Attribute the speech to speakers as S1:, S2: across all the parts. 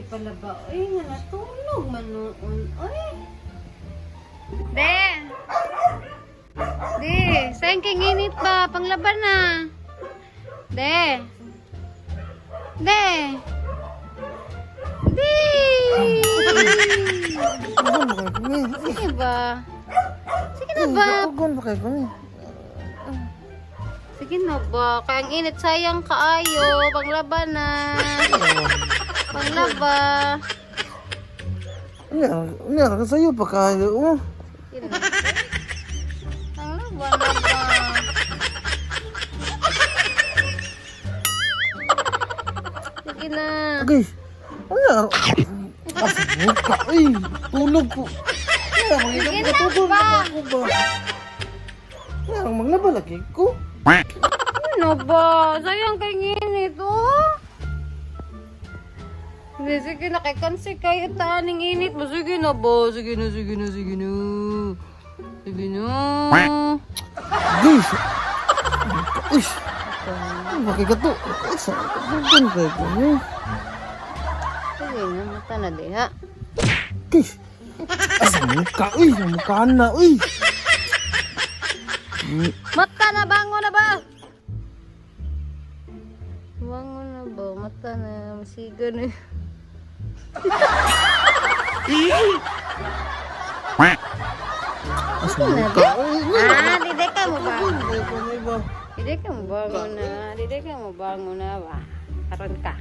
S1: pala ba? Ay, nga natulog man noon. Ay.
S2: De! De, sayang king init ba? Panglaban na. De! De! De! Sige ba? Sige na ba? Sige na ba? Kaya ang init, sayang kaayo. Panglaban na. Panglaba.
S3: Ano sa'yo pa kayo? Oh.
S2: Panglaba na ba? Sige na.
S3: Okay. Ano? Asa mo ka? Ay, tulog ko.
S2: Sige na ba?
S3: Ano, maglabalaki ko?
S2: Ano ba? Sayang kay nginit, oh. Sige na, kay kansi kayo taaning init mo. Sige na ba? Sige na, sige na, sige na. Sige na.
S3: Guys! Ish! Ano ba kayo to? Isa, bukan kayo ko niyo.
S2: Sige na, mata na di, ha?
S3: Guys! Asa mo ka? Uy, mukha na, uy!
S2: Mata na, bango na ba? Bango na ba? Mata na, masiga na.
S3: Asa mo ka?
S2: Dide ka mo ba? Dide ka mo bango na. Dide ka mo bango na ba? Karon ka.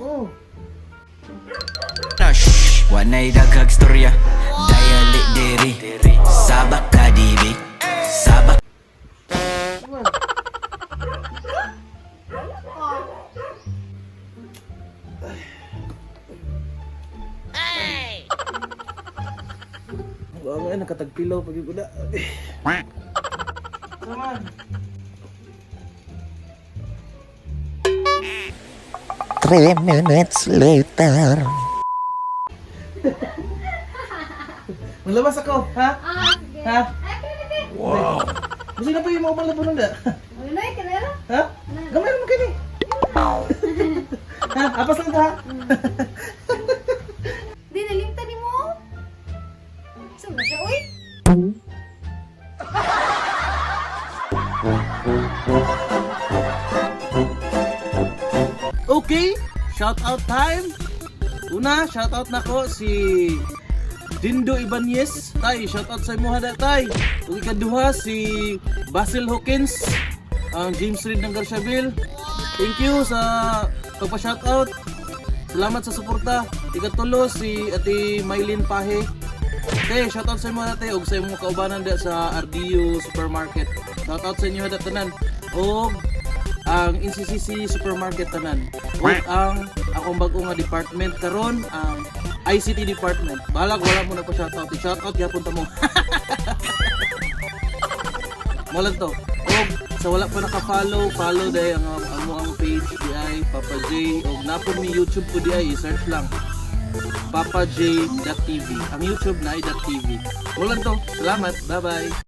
S3: Oh.
S4: Wanay daghag storya Dayali diri Sabak ka dibi Sabak
S3: Ang nakatagpilaw pag yung kuda. Naman.
S4: 3 minutes later
S3: Malabas ako, ha? Ha? Wow! Gusto na po yung mga malabo nung da?
S1: Ulay, kanera?
S3: Ha? Gamay naman kayo eh. Ha? Apas lang ka ha?
S1: Di, nalimta ni mo. Saan ba siya, uy?
S3: Okay, shout out time. Una, shout out na ko si Dindo Ibanez. Tay, shout out sa imo hada tay. Ug ikaduha si Basil Hawkins, ang James Reid ng Garciabil. Thank you sa pagpa-shout out. Salamat sa suporta. Ikatulo si Ate Maylin Pahe. Okay, shout out sa imo hada tay ug sa imong kaubanan da sa RDU Supermarket. Shout out sa inyo hada tanan. Og ang NCCC Supermarket tanan. Ug ang akong bag-o nga department karon ang ICT department. Balag wala mo na pa shoutout. I-shoutout gyapon ta mo. Mo lang to. Og sa wala pa naka-follow, follow day ang page di ay Papa J og napon mi YouTube ko di ay i-search lang. papaj.tv. Ang YouTube na ay .tv. Mo lang to. Salamat. Bye-bye.